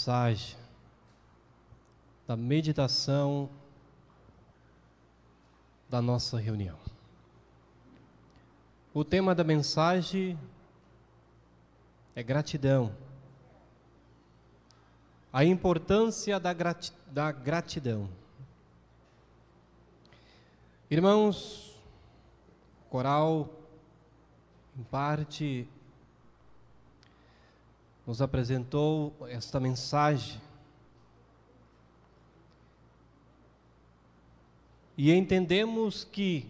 mensagem, da meditação da nossa reunião. O tema da mensagem é gratidão. A importância da gratidão. Irmãos, o coral, em parte, nos apresentou esta mensagem. E entendemos que,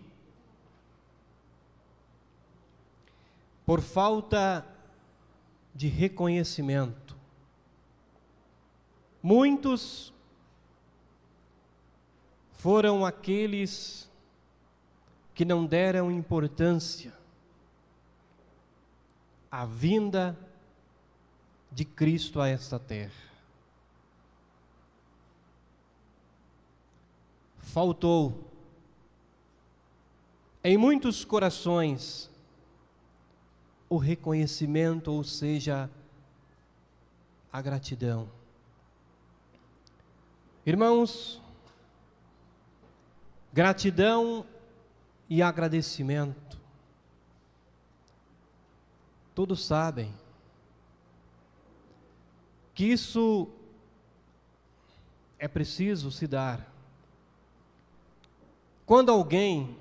por falta de reconhecimento, muitos foram aqueles que não deram importância à vinda de Cristo a esta terra. Faltou em muitos corações o reconhecimento, ou seja, a gratidão. Irmãos, gratidão e agradecimento, todos sabem que isso é preciso se dar quando alguém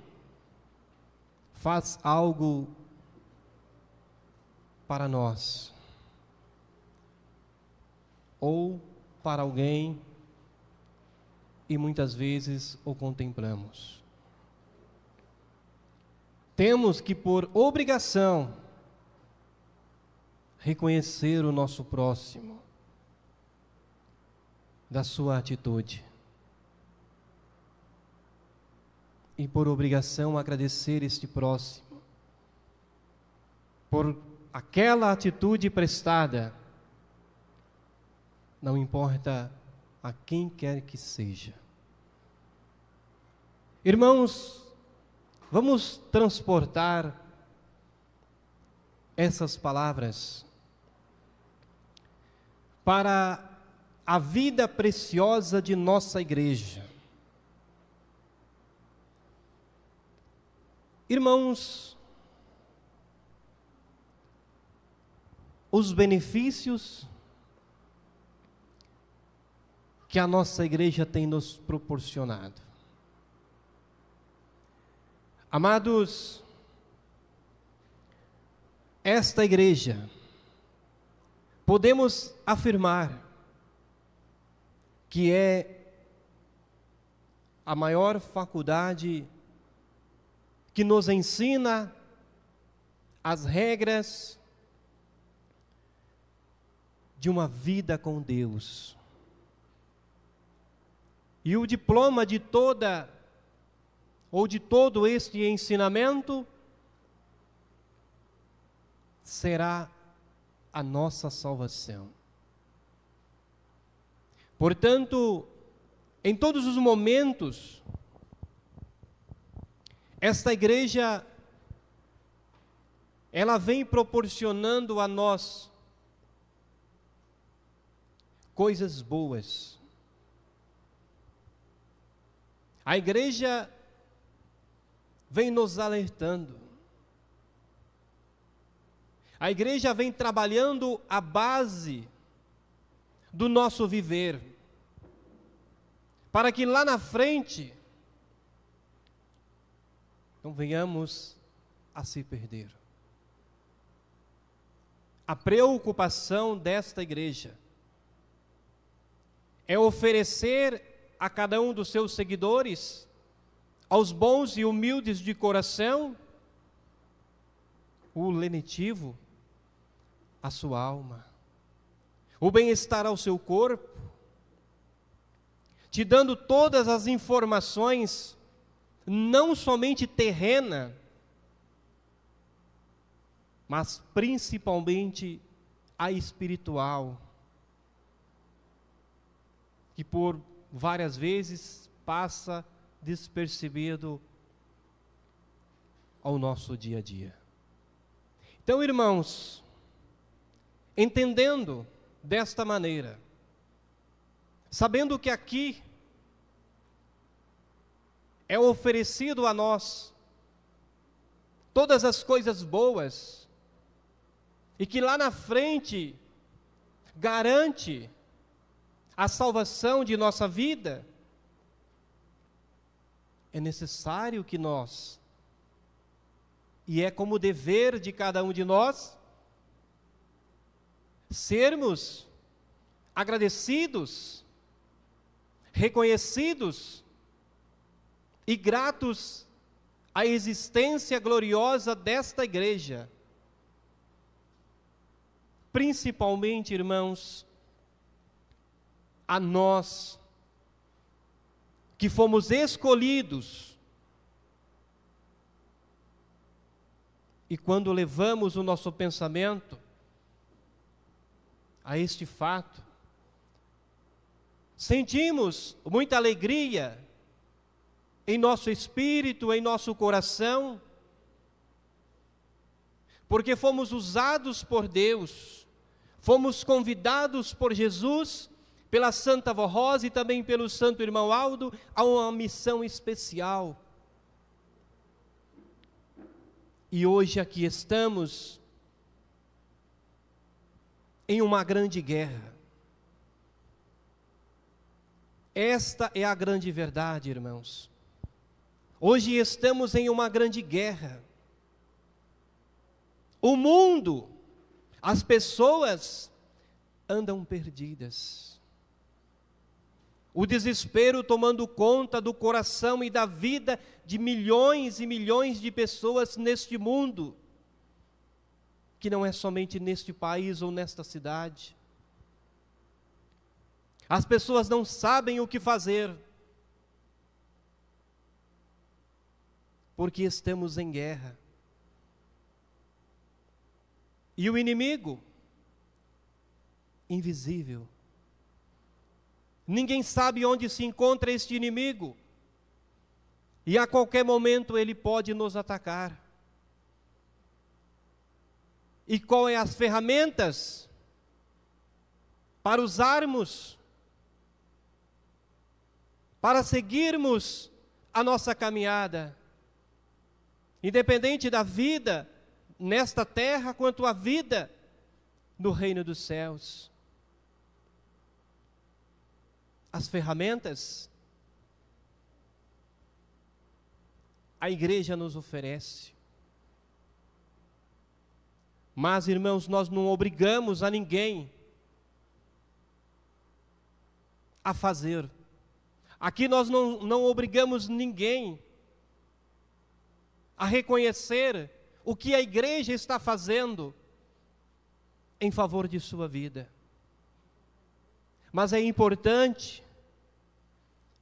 faz algo para nós, ou para alguém, e muitas vezes o contemplamos. Temos que, por obrigação, reconhecer o nosso próximo, da sua atitude. E por obrigação agradecer este próximo, por aquela atitude prestada, não importa a quem quer que seja. Irmãos, vamos transportar essas palavras para a vida preciosa de nossa igreja. Irmãos, os benefícios que a nossa igreja tem nos proporcionado. Amados, esta igreja, podemos afirmar que é a maior faculdade que nos ensina as regras de uma vida com Deus. E o diploma de todo este ensinamento será a nossa salvação. Portanto, em todos os momentos, esta igreja, ela vem proporcionando a nós coisas boas. A igreja vem nos alertando. A igreja vem trabalhando a base do nosso viver, para que lá na frente não venhamos a se perder. A preocupação desta igreja é oferecer a cada um dos seus seguidores, aos bons e humildes de coração, o lenitivo, a sua alma, o bem-estar ao seu corpo, te dando todas as informações, não somente terrena, mas principalmente a espiritual, que por várias vezes passa despercebido ao nosso dia a dia. Então, irmãos, entendendo desta maneira, sabendo que aqui é oferecido a nós todas as coisas boas, e que lá na frente garante a salvação de nossa vida, é necessário que nós, e é como dever de cada um de nós, sermos agradecidos, reconhecidos e gratos à existência gloriosa desta igreja. Principalmente, irmãos, a nós, que fomos escolhidos, e quando levamos o nosso pensamento a este fato, sentimos muita alegria em nosso espírito, em nosso coração, porque fomos usados por Deus, fomos convidados por Jesus, pela Santa Vó Rosa e também pelo Santo Irmão Aldo, a uma missão especial. E hoje aqui estamos em uma grande guerra. Esta é a grande verdade, irmãos. Hoje estamos em uma grande guerra. O mundo, as pessoas andam perdidas. O desespero tomando conta do coração e da vida de milhões e milhões de pessoas neste mundo, que não é somente neste país ou nesta cidade. As pessoas não sabem o que fazer, porque estamos em guerra. E o inimigo, invisível. Ninguém sabe onde se encontra este inimigo, e a qualquer momento ele pode nos atacar. E qual é as ferramentas para usarmos, para seguirmos a nossa caminhada, independente da vida nesta terra, quanto a vida no reino dos céus? As ferramentas a igreja nos oferece. Mas, irmãos, nós não obrigamos a ninguém a fazer. Aqui nós não obrigamos ninguém a reconhecer o que a igreja está fazendo em favor de sua vida. Mas é importante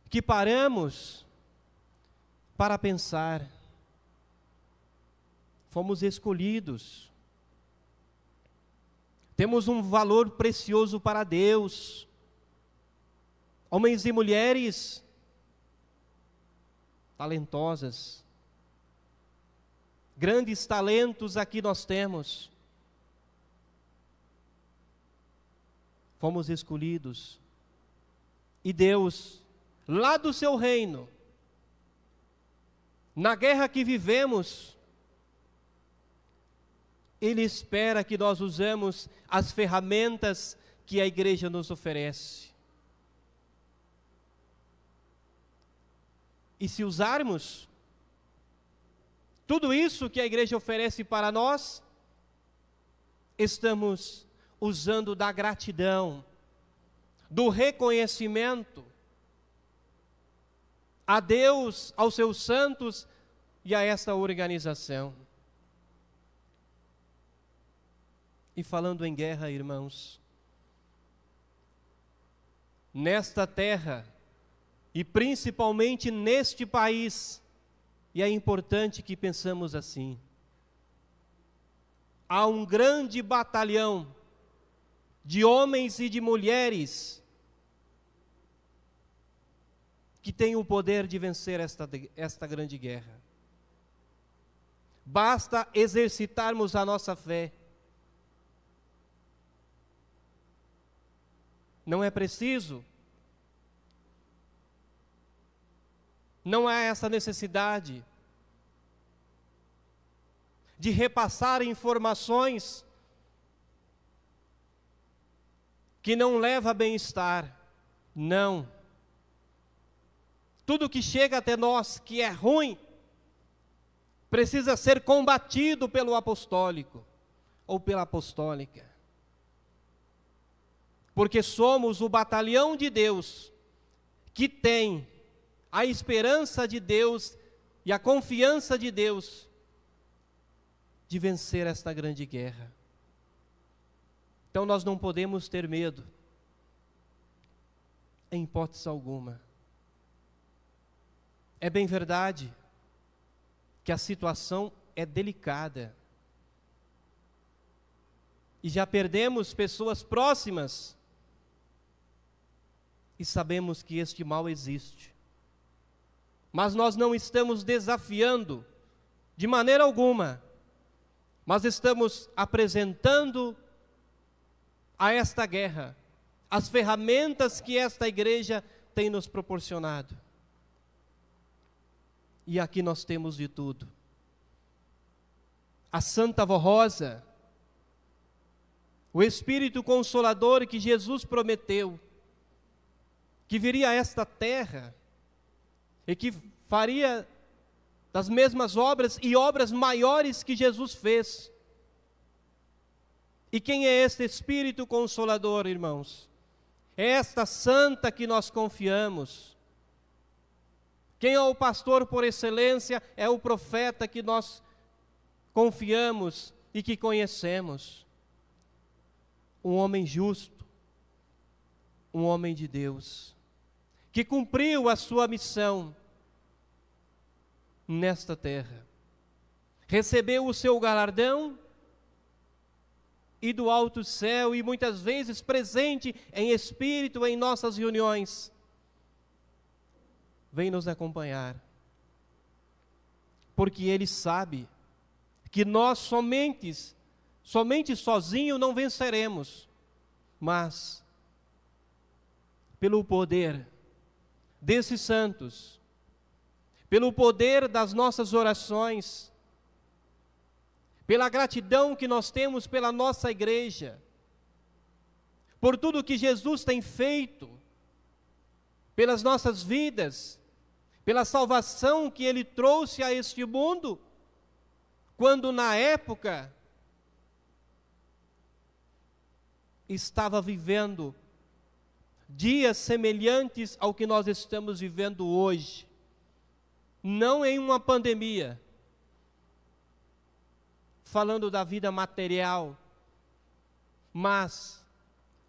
que paramos para pensar. Fomos escolhidos. Temos um valor precioso para Deus. Homens e mulheres talentosas. Grandes talentos aqui nós temos. Fomos escolhidos. E Deus, lá do seu reino, na guerra que vivemos, Ele espera que nós usemos as ferramentas que a igreja nos oferece. E se usarmos tudo isso que a igreja oferece para nós, estamos usando da gratidão, do reconhecimento a Deus, aos seus santos e a esta organização. E falando em guerra, irmãos, nesta terra, e principalmente neste país, e é importante que pensamos assim, há um grande batalhão de homens e de mulheres que tem o poder de vencer esta grande guerra. Basta exercitarmos a nossa fé. Não é preciso não há essa necessidade de repassar informações que não levam a bem-estar. Não. Tudo que chega até nós que é ruim, precisa ser combatido pelo apostólico ou pela apostólica. Porque somos o batalhão de Deus que tem a esperança de Deus e a confiança de Deus de vencer esta grande guerra. Então nós não podemos ter medo, em hipótese alguma. É bem verdade que a situação é delicada. E já perdemos pessoas próximas. E sabemos que este mal existe. Mas nós não estamos desafiando de maneira alguma. Mas estamos apresentando a esta guerra as ferramentas que esta igreja tem nos proporcionado. E aqui nós temos de tudo. A Santa Vó Rosa, o Espírito Consolador que Jesus prometeu, que viria a esta terra e que faria das mesmas obras e obras maiores que Jesus fez. E quem é este Espírito Consolador, irmãos? É esta santa que nós confiamos. Quem é o pastor por excelência? É o profeta que nós confiamos e que conhecemos. Um homem justo, um homem de Deus, que cumpriu a sua missão nesta terra. Recebeu o seu galardão e do alto céu, e muitas vezes presente em espírito em nossas reuniões, vem nos acompanhar, porque Ele sabe que nós somente sozinho não venceremos, mas pelo poder desses santos, pelo poder das nossas orações, pela gratidão que nós temos pela nossa igreja, por tudo que Jesus tem feito, pelas nossas vidas, pela salvação que Ele trouxe a este mundo, quando na época estava vivendo dias semelhantes ao que nós estamos vivendo hoje, não em uma pandemia, falando da vida material, mas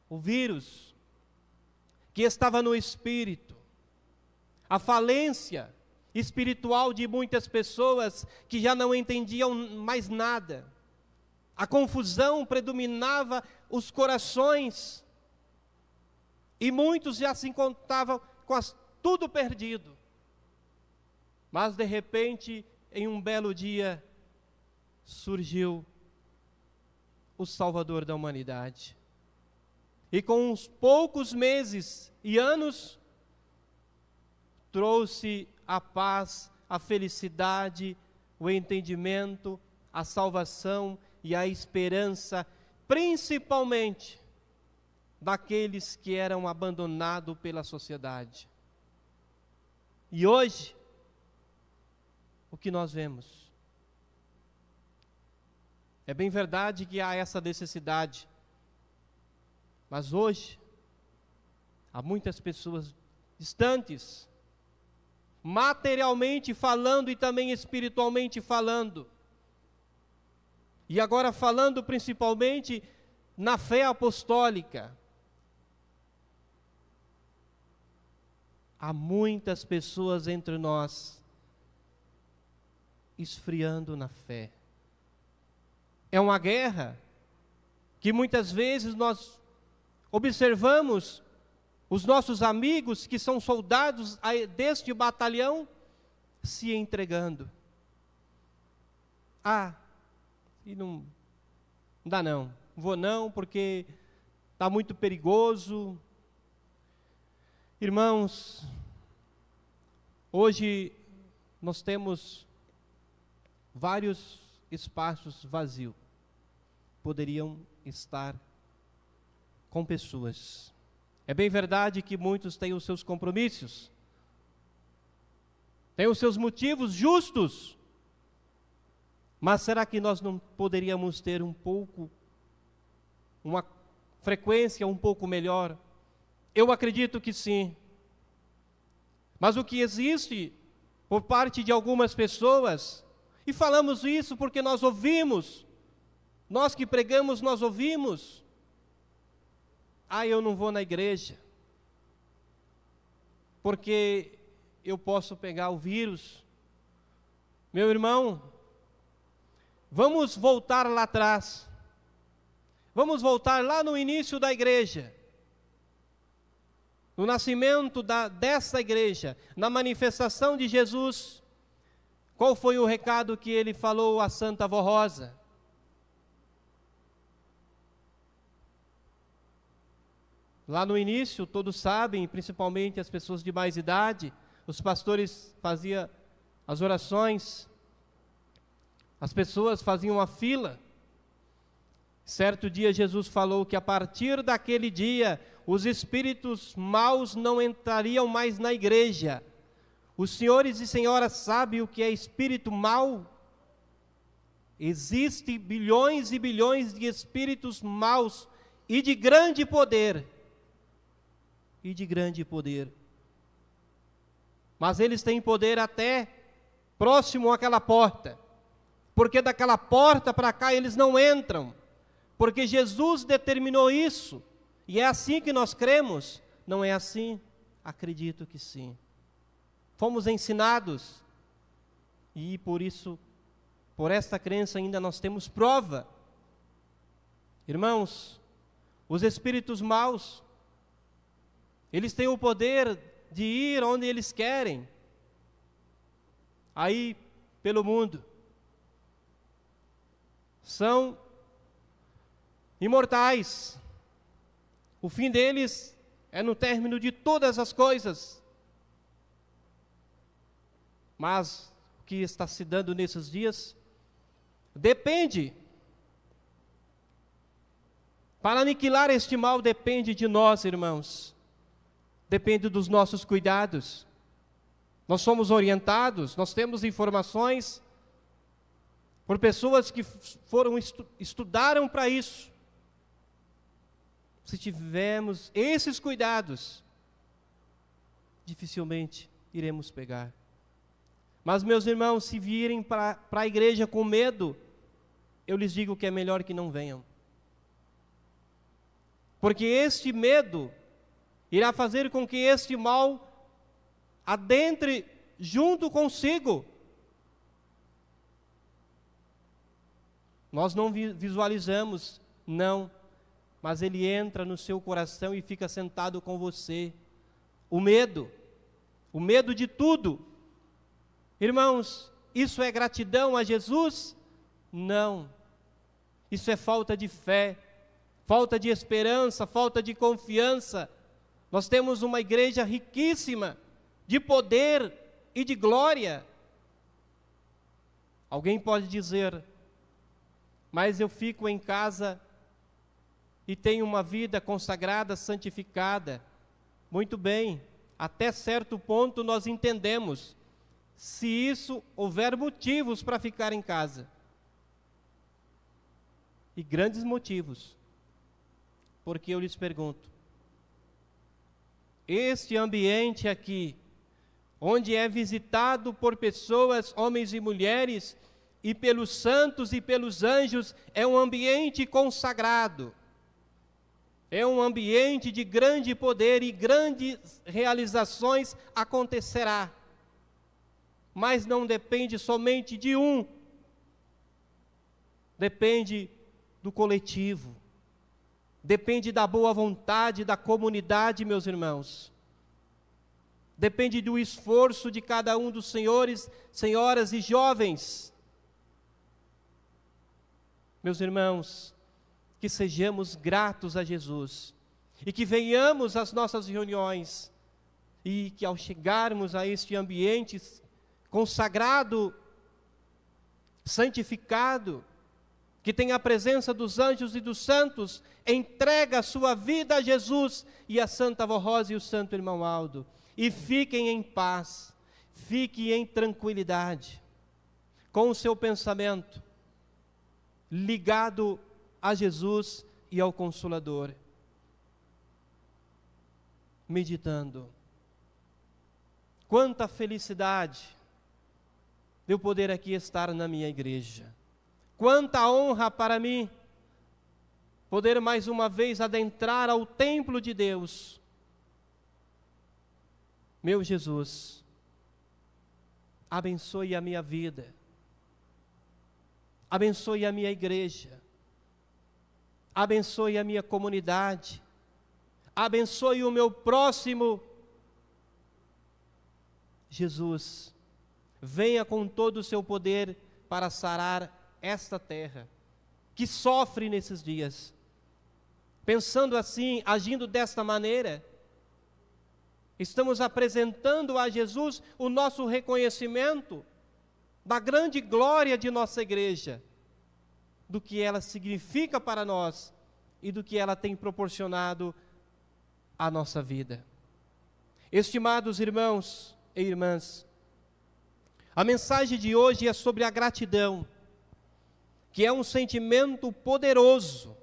o vírus que estava no espírito, a falência espiritual de muitas pessoas que já não entendiam mais nada, a confusão predominava os corações, e muitos já se encontravam com tudo perdido. Mas de repente, em um belo dia, surgiu o Salvador da humanidade. E com uns poucos meses e anos, trouxe a paz, a felicidade, o entendimento, a salvação e a esperança, principalmente daqueles que eram abandonados pela sociedade. E hoje, o que nós vemos? É bem verdade que há essa necessidade, mas hoje, há muitas pessoas distantes, materialmente falando e também espiritualmente falando, e agora falando principalmente na fé apostólica. Há muitas pessoas entre nós esfriando na fé. É uma guerra que muitas vezes nós observamos os nossos amigos que são soldados deste batalhão se entregando. E não dá não, vou não porque está muito perigoso. Irmãos, Hoje nós temos vários espaços vazios, poderiam estar com pessoas. É bem verdade que muitos têm os seus compromissos, têm os seus motivos justos, mas será que nós não poderíamos ter uma frequência um pouco melhor? Eu acredito que sim. Mas o que existe por parte de algumas pessoas, e falamos isso porque nós ouvimos, nós que pregamos, nós ouvimos: eu não vou na igreja, porque eu posso pegar o vírus. Meu irmão, vamos voltar lá atrás, vamos voltar lá no início da igreja, no nascimento dessa igreja, na manifestação de Jesus. Qual foi o recado que ele falou à Santa Avó Rosa? Lá no início, todos sabem, principalmente as pessoas de mais idade, os pastores faziam as orações, as pessoas faziam a fila. Certo dia Jesus falou que a partir daquele dia, os espíritos maus não entrariam mais na igreja. Os senhores e senhoras sabem o que é espírito mau? Existem bilhões e bilhões de espíritos maus e de grande poder. Mas eles têm poder até próximo àquela porta, porque daquela porta para cá eles não entram, porque Jesus determinou isso, e é assim que nós cremos. Não é assim? Acredito que sim. Fomos ensinados, e por isso, por esta crença ainda nós temos prova. Irmãos, os espíritos maus, eles têm o poder de ir onde eles querem, aí pelo mundo. São imortais. O fim deles é no término de todas as coisas. Mas o que está se dando nesses dias depende. Para aniquilar este mal depende de nós, irmãos. Depende dos nossos cuidados. Nós somos orientados, nós temos informações por pessoas que estudaram para isso. Se tivermos esses cuidados, dificilmente iremos pegar. Mas, meus irmãos, se virem para a igreja com medo, eu lhes digo que é melhor que não venham. Porque este medo irá fazer com que este mal adentre junto consigo. Nós não visualizamos, não, mas ele entra no seu coração e fica sentado com você. O medo de tudo. Irmãos, isso é gratidão a Jesus? Não. Isso é falta de fé, falta de esperança, falta de confiança. Nós temos uma igreja riquíssima de poder e de glória. Alguém pode dizer: mas eu fico em casa e tenho uma vida consagrada, santificada. Muito bem, até certo ponto nós entendemos, se isso houver motivos para ficar em casa. E grandes motivos. Porque eu lhes pergunto, este ambiente aqui, onde é visitado por pessoas, homens e mulheres, e pelos santos e pelos anjos, é um ambiente consagrado. É um ambiente de grande poder e grandes realizações acontecerá. Mas não depende somente de um. Depende do coletivo. Depende da boa vontade da comunidade, meus irmãos. Depende do esforço de cada um dos senhores, senhoras e jovens. Meus irmãos, que sejamos gratos a Jesus e que venhamos às nossas reuniões e que ao chegarmos a este ambiente consagrado, santificado, que tem a presença dos anjos e dos santos, entrega a sua vida a Jesus e a Santa Avó Rosa e o Santo Irmão Aldo. E fiquem em paz, fiquem em tranquilidade, com o seu pensamento ligado a Jesus e ao Consolador. Meditando. Quanta felicidade de eu poder aqui estar na minha igreja. Quanta honra para mim poder mais uma vez adentrar ao templo de Deus. Meu Jesus, abençoe a minha vida, abençoe a minha igreja, abençoe a minha comunidade, abençoe o meu próximo. Jesus, venha com todo o seu poder para sarar esta terra, que sofre nesses dias. Pensando assim, agindo desta maneira, estamos apresentando a Jesus o nosso reconhecimento da grande glória de nossa igreja, do que ela significa para nós e do que ela tem proporcionado à nossa vida. Estimados irmãos e irmãs, a mensagem de hoje é sobre a gratidão, que é um sentimento poderoso.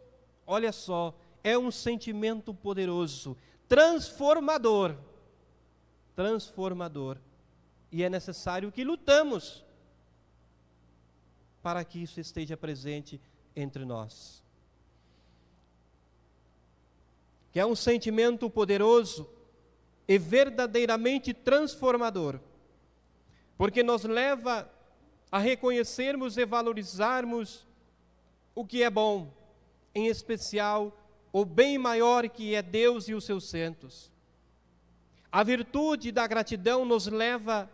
Olha só, é um sentimento poderoso, transformador, e é necessário que lutamos para que isso esteja presente entre nós. Que é um sentimento poderoso e verdadeiramente transformador, porque nos leva a reconhecermos e valorizarmos o que é bom, em especial o bem maior que é Deus e os seus santos. A virtude da gratidão nos leva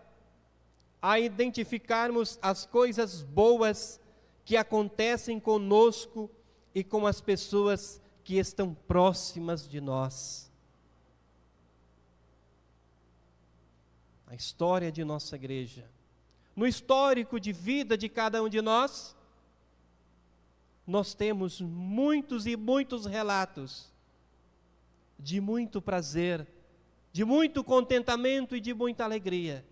a identificarmos as coisas boas que acontecem conosco e com as pessoas que estão próximas de nós. A história de nossa igreja, no histórico de vida de cada um de nós, nós temos muitos e muitos relatos de muito prazer, de muito contentamento e de muita alegria.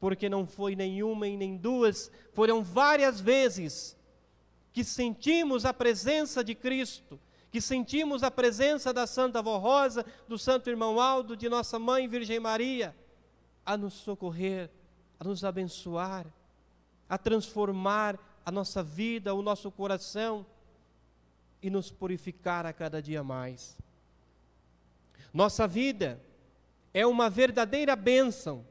Porque não foi nenhuma e nem duas, foram várias vezes que sentimos a presença de Cristo, que sentimos a presença da Santa Avó Rosa, do Santo Irmão Aldo, de nossa Mãe Virgem Maria, a nos socorrer, a nos abençoar, a transformar a nossa vida, o nosso coração e nos purificar a cada dia mais. Nossa vida é uma verdadeira bênção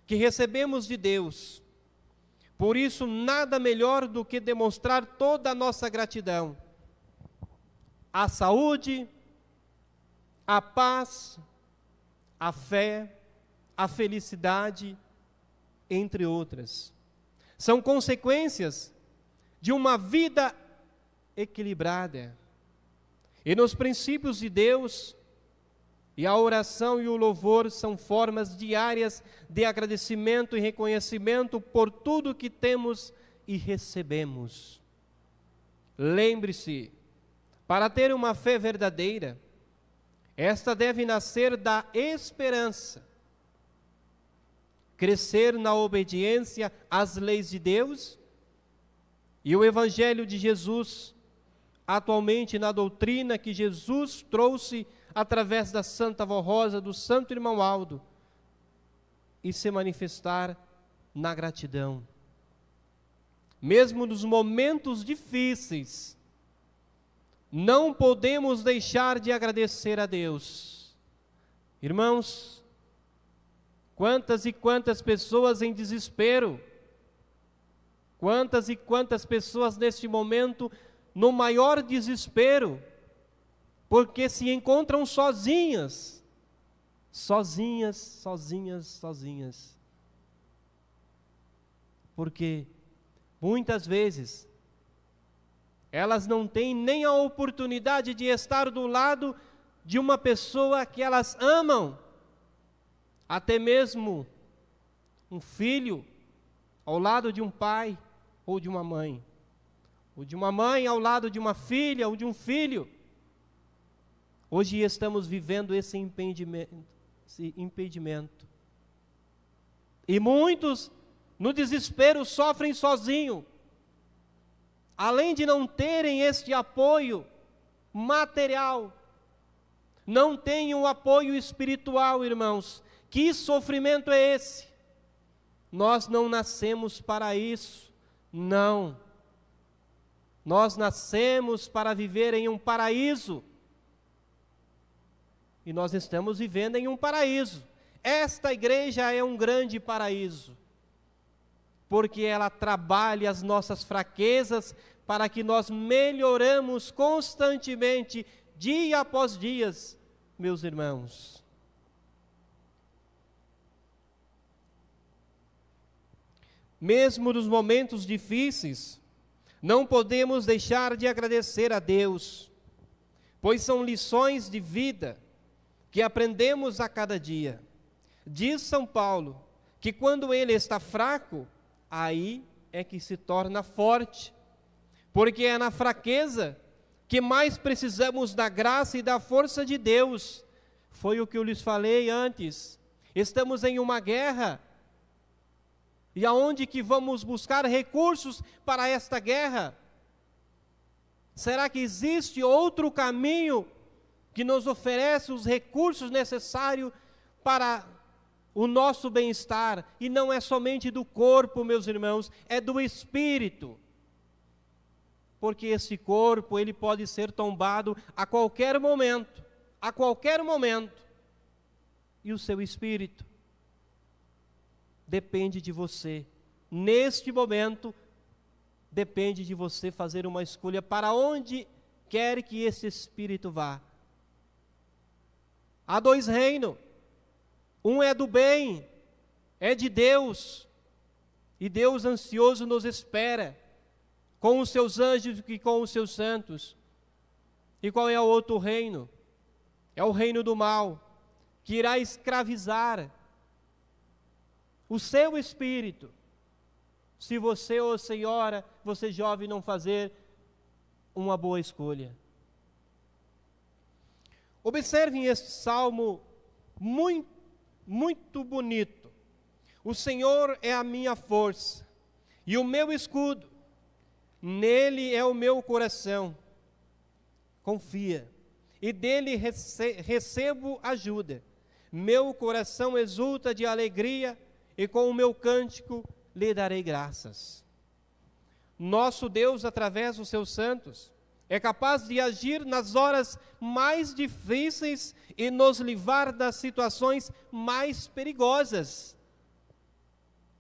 que recebemos de Deus. Por isso, nada melhor do que demonstrar toda a nossa gratidão. A saúde, a paz, a fé, a felicidade, entre outras. São consequências de uma vida equilibrada. E nos princípios de Deus, e a oração e o louvor são formas diárias de agradecimento e reconhecimento por tudo que temos e recebemos. Lembre-se, para ter uma fé verdadeira, esta deve nascer da esperança, crescer na obediência às leis de Deus e o Evangelho de Jesus, atualmente na doutrina que Jesus trouxe através da Santa Avó Rosa, do Santo Irmão Aldo, e se manifestar na gratidão. Mesmo nos momentos difíceis, não podemos deixar de agradecer a Deus. Irmãos, quantas e quantas pessoas em desespero, quantas e quantas pessoas neste momento no maior desespero, porque se encontram sozinhas. Porque muitas vezes elas não têm nem a oportunidade de estar do lado de uma pessoa que elas amam, até mesmo um filho ao lado de um pai ou de uma mãe, ou de uma mãe ao lado de uma filha ou de um filho. Hoje estamos vivendo esse impedimento. E muitos, no desespero, sofrem sozinhos. Além de não terem este apoio material, não têm um apoio espiritual, irmãos. Que sofrimento é esse? Nós não nascemos para isso, não. Nós nascemos para viver em um paraíso. E nós estamos vivendo em um paraíso. Esta igreja é um grande paraíso, porque ela trabalha as nossas fraquezas para que nós melhoramos constantemente, dia após dia, meus irmãos. Mesmo nos momentos difíceis, não podemos deixar de agradecer a Deus, pois são lições de vida que aprendemos a cada dia. Diz São Paulo que quando ele está fraco, aí é que se torna forte, porque é na fraqueza que mais precisamos da graça e da força de Deus. Foi o que eu lhes falei antes. Estamos em uma guerra. E aonde que vamos buscar recursos para esta guerra? Será que existe outro caminho que nos oferece os recursos necessários para o nosso bem-estar? E não é somente do corpo, meus irmãos, é do espírito. Porque esse corpo, ele pode ser tombado a qualquer momento, e o seu espírito depende de você. Neste momento, depende de você fazer uma escolha para onde quer que esse espírito vá. Há dois reinos, um é do bem, é de Deus, e Deus ansioso nos espera, com os seus anjos e com os seus santos. E qual é o outro reino? É o reino do mal, que irá escravizar o seu espírito, se você, ô senhora, você jovem, não fazer uma boa escolha. Observem este salmo muito bonito. O Senhor é a minha força e o meu escudo, nele é o meu coração. Confia, e dele recebo ajuda. Meu coração exulta de alegria, e com o meu cântico lhe darei graças. Nosso Deus, através dos seus santos, é capaz de agir nas horas mais difíceis e nos livrar das situações mais perigosas.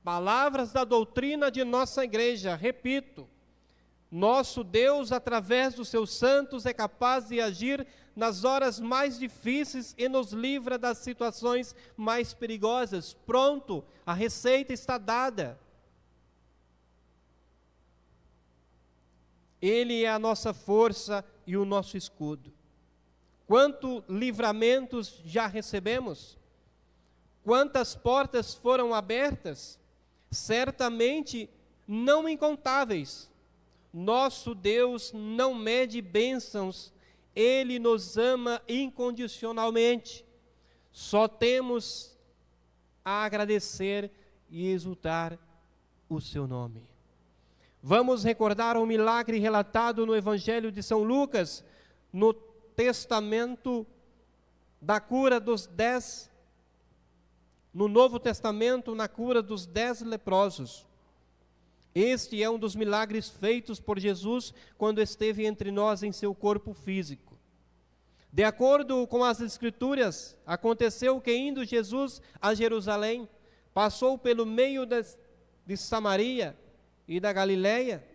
Palavras da doutrina de nossa igreja, repito, nosso Deus, através dos seus santos, é capaz de agir nas horas mais difíceis e nos livra das situações mais perigosas. Pronto, a receita está dada. Ele é a nossa força e o nosso escudo. Quantos livramentos já recebemos? Quantas portas foram abertas? Certamente não incontáveis. Nosso Deus não mede bênçãos, Ele nos ama incondicionalmente. Só temos a agradecer e exultar o seu nome. Vamos recordar um milagre relatado no Evangelho de São Lucas, no testamento da cura dos 10, no Novo Testamento, na cura dos 10 leprosos. Este é um dos milagres feitos por Jesus quando esteve entre nós em seu corpo físico. De acordo com as Escrituras, aconteceu que, indo Jesus a Jerusalém, passou pelo meio de Samaria e da Galiléia,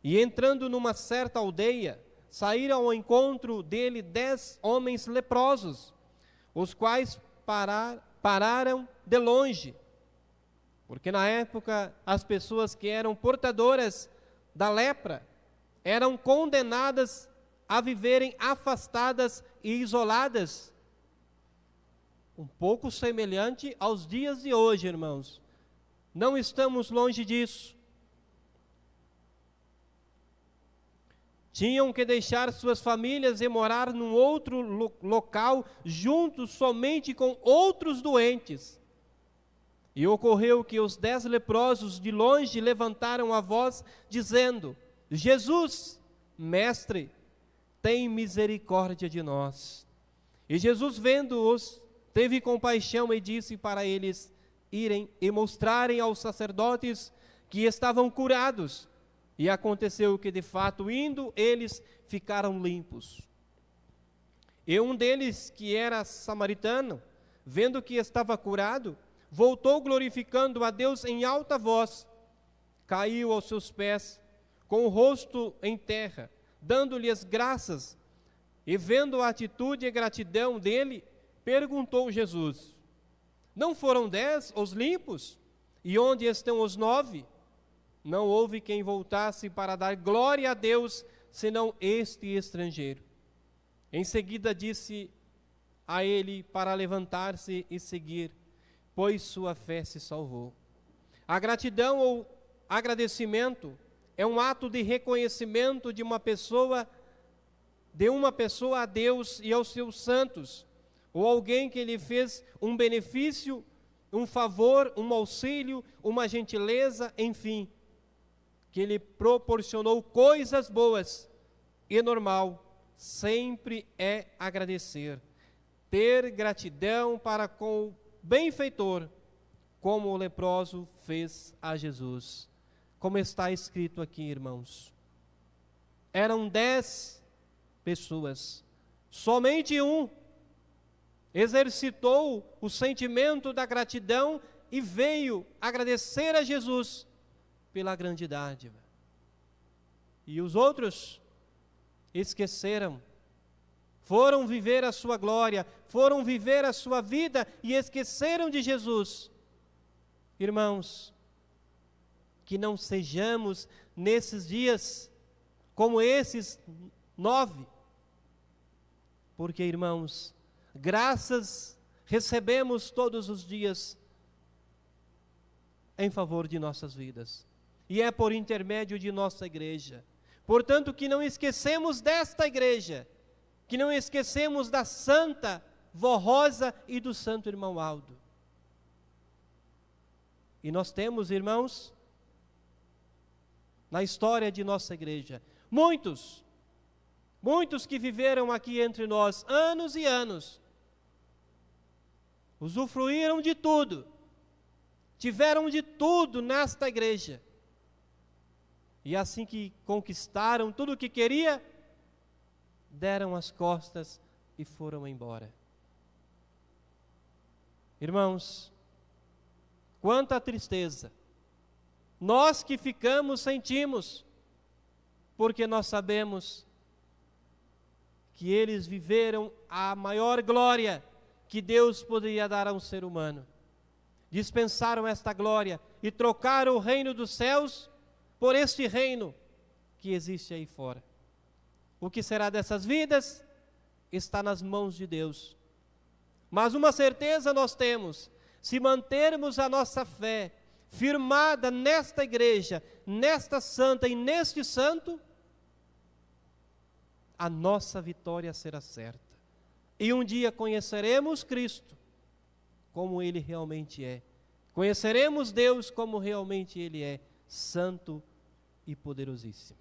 e entrando numa certa aldeia, saíram ao encontro dele 10 homens leprosos, os quais pararam de longe, porque na época as pessoas que eram portadoras da lepra eram condenadas a viverem afastadas e isoladas. um pouco semelhante aos dias de hoje, irmãos. Não estamos longe disso. Tinham que deixar suas famílias e morar num outro local, juntos somente com outros doentes. E ocorreu que os 10 leprosos de longe levantaram a voz, dizendo: Jesus, mestre, tem misericórdia de nós. E Jesus, vendo-os, teve compaixão e disse para eles irem e mostrarem aos sacerdotes que estavam curados. E aconteceu que, de fato, indo, eles ficaram limpos. E um deles, que era samaritano, vendo que estava curado, voltou glorificando a Deus em alta voz, caiu aos seus pés, com o rosto em terra, dando-lhes graças, e vendo a atitude e gratidão dele, perguntou Jesus: não foram 10 os limpos? E onde estão os 9? Não houve quem voltasse para dar glória a Deus, senão este estrangeiro. Em seguida disse a ele para levantar-se e seguir, pois sua fé se salvou. A gratidão ou agradecimento é um ato de reconhecimento de uma pessoa a Deus e aos seus santos, ou alguém que lhe fez um benefício, um favor, um auxílio, uma gentileza, enfim, que lhe proporcionou coisas boas. E normal sempre é agradecer, ter gratidão para com o benfeitor, como o leproso fez a Jesus. Como está escrito aqui, irmãos. Eram 10 pessoas, somente um exercitou o sentimento da gratidão e veio agradecer a Jesus pela grande dádiva. E os outros esqueceram, foram viver a sua glória, foram viver a sua vida e esqueceram de Jesus. Irmãos, que não sejamos nesses dias como esses 9, porque, irmãos, graças recebemos todos os dias em favor de nossas vidas, e é por intermédio de nossa igreja. Portanto, que não esquecemos desta igreja, que não esquecemos da Santa Vó Rosa e do Santo Irmão Aldo. E nós temos, irmãos, na história de nossa igreja, muitos que viveram aqui entre nós anos e anos, usufruíram de tudo, tiveram de tudo nesta igreja, e assim que conquistaram tudo o que queria, deram as costas e foram embora. Irmãos, quanta tristeza nós que ficamos sentimos, porque nós sabemos que eles viveram a maior glória que Deus poderia dar a um ser humano. Dispensaram esta glória e trocaram o reino dos céus por este reino que existe aí fora. O que será dessas vidas está nas mãos de Deus. Mas uma certeza nós temos: se mantermos a nossa fé firmada nesta igreja, nesta santa e neste santo, a nossa vitória será certa. E um dia conheceremos Cristo como Ele realmente é. Conheceremos Deus como realmente Ele é, santo e poderosíssimo.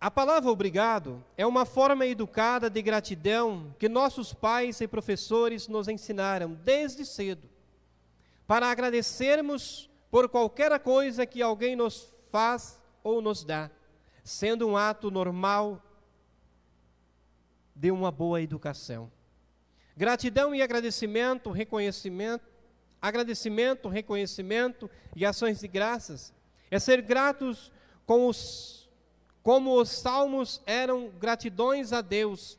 A palavra obrigado é uma forma educada de gratidão que nossos pais e professores nos ensinaram desde cedo, para agradecermos por qualquer coisa que alguém nos faz ou nos dá, sendo um ato normal de uma boa educação. Gratidão e agradecimento, reconhecimento e ações de graças é ser gratos como os salmos eram gratidões a Deus,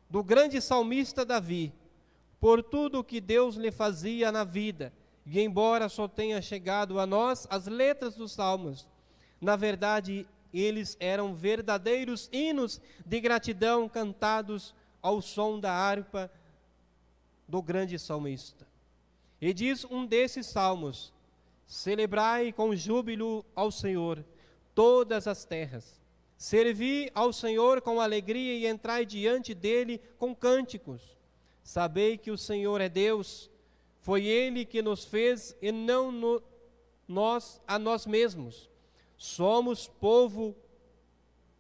do grande salmista Davi, por tudo o que Deus lhe fazia na vida. E embora só tenha chegado a nós as letras dos salmos, na verdade eles eram verdadeiros hinos de gratidão cantados ao som da harpa do grande salmista. E diz um desses salmos: celebrai com júbilo ao Senhor todas as terras, servi ao Senhor com alegria e entrai diante dele com cânticos. Sabei que o Senhor é Deus, foi Ele que nos fez e não nós a nós mesmos. Somos povo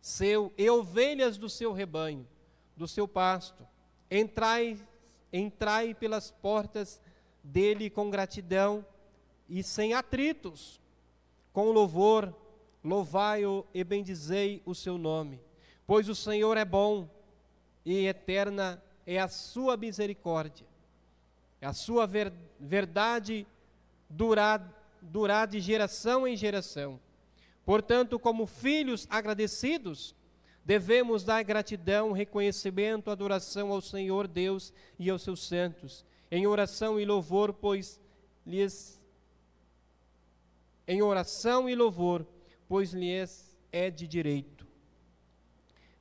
seu e ovelhas do seu rebanho, do seu pasto. Entrai pelas portas dele com gratidão e sem atritos, com louvor, louvai-o e bendizei o seu nome. Pois o Senhor é bom e eterna é a sua misericórdia. A sua verdade durará de geração em geração. Portanto, como filhos agradecidos, devemos dar gratidão, reconhecimento, adoração ao Senhor Deus e aos seus santos, em oração e louvor, pois lhes é de direito.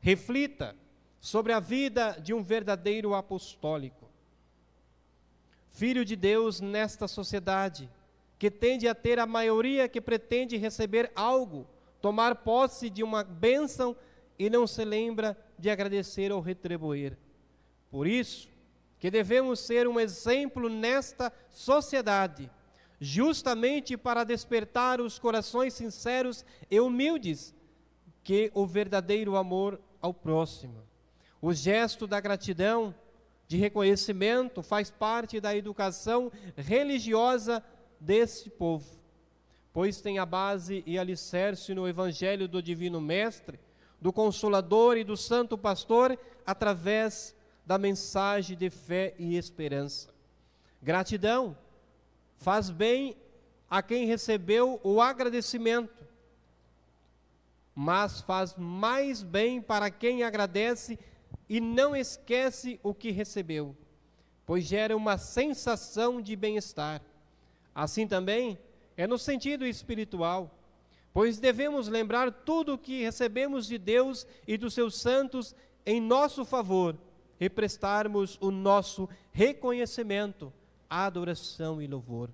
Reflita sobre a vida de um verdadeiro apostólico, filho de Deus nesta sociedade, que tende a ter a maioria que pretende receber algo, tomar posse de uma bênção e não se lembra de agradecer ou retribuir. Por isso, que devemos ser um exemplo nesta sociedade, justamente para despertar os corações sinceros e humildes, que o verdadeiro amor ao próximo. O gesto da gratidão, de reconhecimento, faz parte da educação religiosa desse povo, pois tem a base e alicerce no Evangelho do Divino Mestre, do Consolador e do Santo Pastor, através da mensagem de fé e esperança. Gratidão faz bem a quem recebeu o agradecimento, mas faz mais bem para quem agradece e não esquece o que recebeu, pois gera uma sensação de bem-estar. Assim também é no sentido espiritual, pois devemos lembrar tudo o que recebemos de Deus e dos seus santos em nosso favor e prestarmos o nosso reconhecimento, adoração e louvor.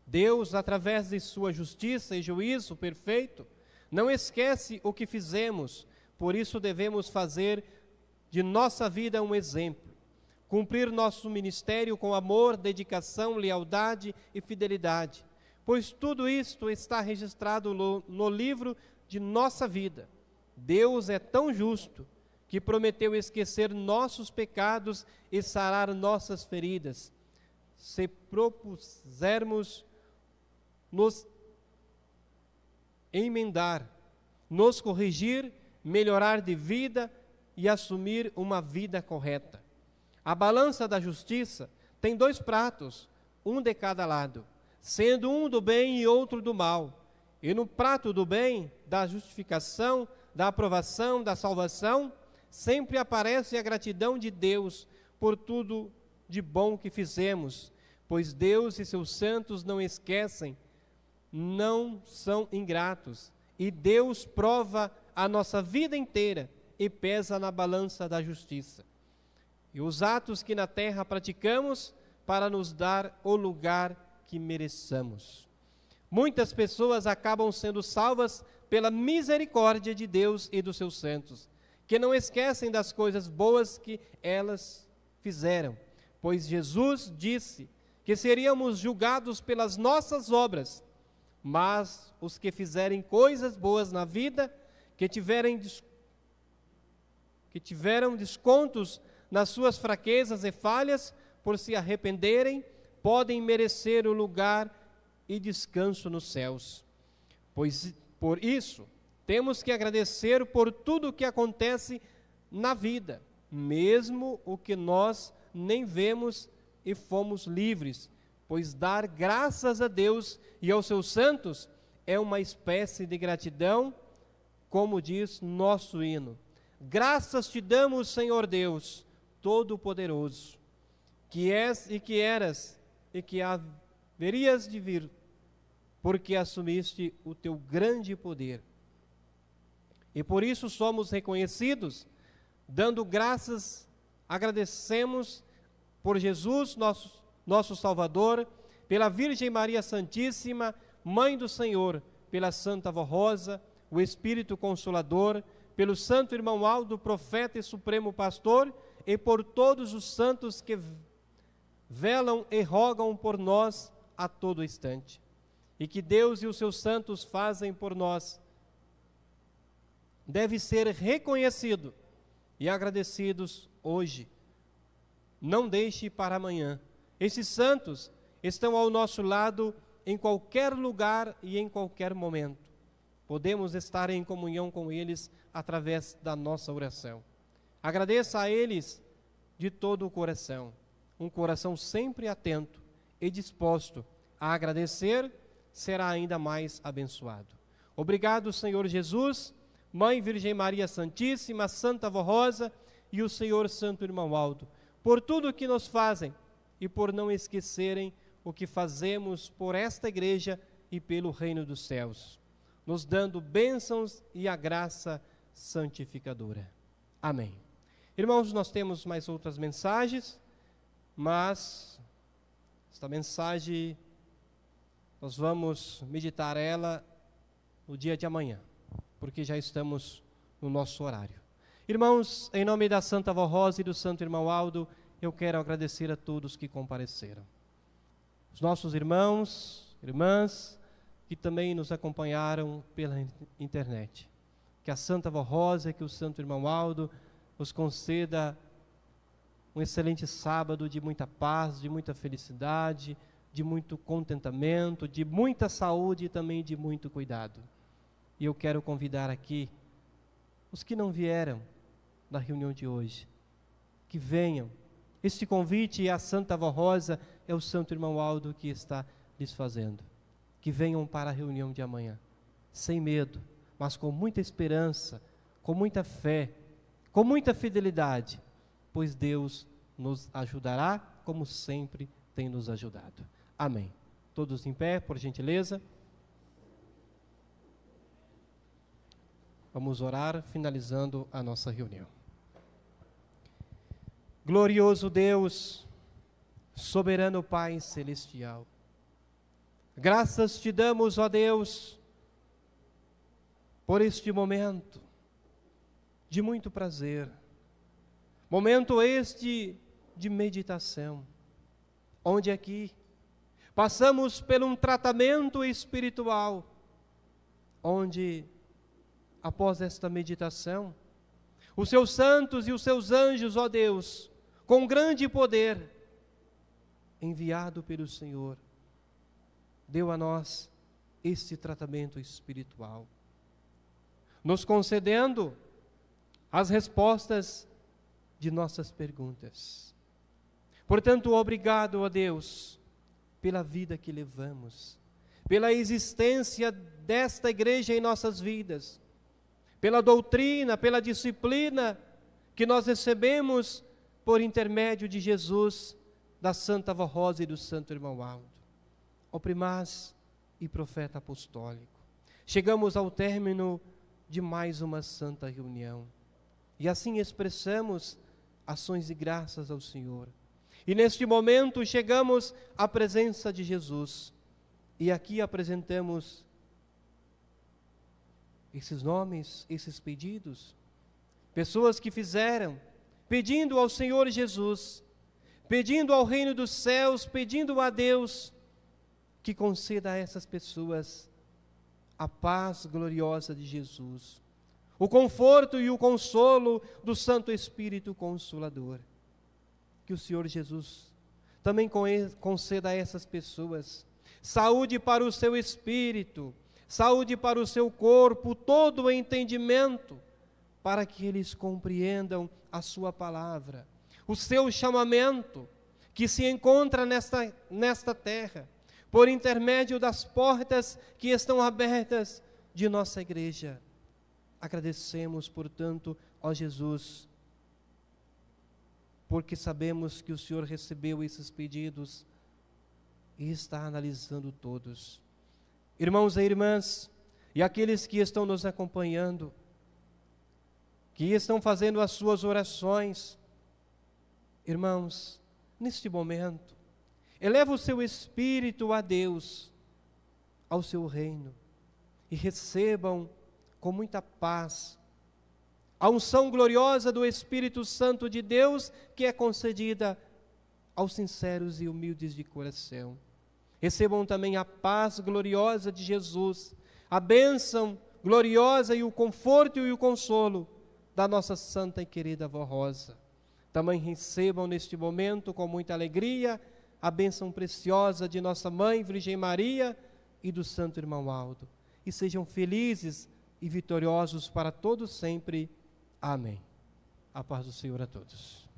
Deus, através de sua justiça e juízo perfeito, não esquece o que fizemos, por isso devemos fazer de nossa vida um exemplo. Cumprir nosso ministério com amor, dedicação, lealdade e fidelidade, pois tudo isto está registrado no livro de nossa vida. Deus é tão justo que prometeu esquecer nossos pecados e sarar nossas feridas, se propusermos nos emendar, nos corrigir, melhorar de vida e assumir uma vida correta. A balança da justiça tem dois pratos, um de cada lado, sendo um do bem e outro do mal. E no prato do bem, da justificação, da aprovação, da salvação, sempre aparece a gratidão de Deus por tudo de bom que fizemos, pois Deus e seus santos não esquecem, não são ingratos, e Deus prova a nossa vida inteira e pesa na balança da justiça. E os atos que na terra praticamos para nos dar o lugar que mereçamos. Muitas pessoas acabam sendo salvas pela misericórdia de Deus e dos seus santos, que não esquecem das coisas boas que elas fizeram, pois Jesus disse que seríamos julgados pelas nossas obras, mas os que fizerem coisas boas na vida, que tiveram descontos nas suas fraquezas e falhas, por se arrependerem, podem merecer o lugar e descanso nos céus. Pois por isso, temos que agradecer por tudo o que acontece na vida, mesmo o que nós nem vemos e fomos livres, pois dar graças a Deus e aos seus santos é uma espécie de gratidão, como diz nosso hino. Graças te damos, Senhor Deus, Todo-Poderoso, que és e que eras e que haverias de vir, porque assumiste o teu grande poder. E por isso somos reconhecidos Dando graças, agradecemos por Jesus, nosso Salvador, pela Virgem Maria Santíssima, Mãe do Senhor, pela Santa Avó Rosa, o Espírito Consolador, pelo Santo Irmão Aldo, profeta e supremo pastor, e por todos os santos que velam e rogam por nós a todo instante. E que Deus e os seus santos fazem por nós deve ser reconhecido e agradecidos hoje. Não deixe para amanhã. Esses santos estão ao nosso lado em qualquer lugar e em qualquer momento. Podemos estar em comunhão com eles através da nossa oração. Agradeça a eles de todo o coração. Um coração sempre atento e disposto a agradecer será ainda mais abençoado. Obrigado, Senhor Jesus, Mãe Virgem Maria Santíssima, Santa Avó Rosa e o Senhor Santo Irmão Aldo, por tudo o que nos fazem e por não esquecerem o que fazemos por esta igreja e pelo reino dos céus, nos dando bênçãos e a graça santificadora. Amém. Irmãos, nós temos mais outras mensagens, mas esta mensagem nós vamos meditar ela no dia de amanhã, porque já estamos no nosso horário. Irmãos, em nome da Santa Avó Rosa e do Santo Irmão Aldo, eu quero agradecer a todos que compareceram. Os nossos irmãos, irmãs, que também nos acompanharam pela internet. Que a Santa Avó Rosa, que o Santo Irmão Aldo nos conceda um excelente sábado de muita paz, de muita felicidade, de muito contentamento, de muita saúde e também de muito cuidado. E eu quero convidar aqui os que não vieram na reunião de hoje, que venham. Este convite à Santa Avó Rosa é o Santo Irmão Aldo que está lhes fazendo. Que venham para a reunião de amanhã, sem medo, mas com muita esperança, com muita fé, com muita fidelidade, pois Deus nos ajudará, como sempre tem nos ajudado. Amém. Todos em pé, por gentileza. Vamos orar, finalizando a nossa reunião. Glorioso Deus, soberano Pai celestial, graças te damos, ó Deus, por este momento de muito prazer, momento este de meditação, onde aqui passamos por um tratamento espiritual, onde, após esta meditação, os seus santos e os seus anjos, ó Deus, com grande poder, enviado pelo Senhor, deu a nós este tratamento espiritual, nos concedendo as respostas de nossas perguntas. Portanto, obrigado, ó Deus, pela vida que levamos, pela existência desta igreja em nossas vidas, pela doutrina, pela disciplina que nós recebemos por intermédio de Jesus, da Santa Avó Rosa e do Santo Irmão Aldo, ó primaz e profeta apostólico. Chegamos ao término de mais uma santa reunião, e assim expressamos ações de graças ao Senhor. E neste momento chegamos à presença de Jesus, e aqui apresentamos esses nomes, esses pedidos, pessoas que fizeram, pedindo ao Senhor Jesus, pedindo ao reino dos céus, pedindo a Deus que conceda a essas pessoas a paz gloriosa de Jesus, o conforto e o consolo do Santo Espírito Consolador. Que o Senhor Jesus também conceda a essas pessoas saúde para o seu espírito, saúde para o seu corpo, todo o entendimento, para que eles compreendam a sua palavra, o seu chamamento, que se encontra nesta terra, por intermédio das portas que estão abertas de nossa igreja. Agradecemos, portanto, ó Jesus, porque sabemos que o Senhor recebeu esses pedidos e está analisando todos. Irmãos e irmãs, e aqueles que estão nos acompanhando, que estão fazendo as suas orações. Irmãos, neste momento, eleva o seu espírito a Deus, ao seu reino, e recebam com muita paz a unção gloriosa do Espírito Santo de Deus, que é concedida aos sinceros e humildes de coração. Recebam também a paz gloriosa de Jesus, a bênção gloriosa e o conforto e o consolo da nossa santa e querida avó Rosa. Também recebam neste momento com muita alegria a bênção preciosa de nossa mãe Virgem Maria e do santo irmão Aldo. E sejam felizes e vitoriosos para todos sempre. Amém. A paz do Senhor a todos.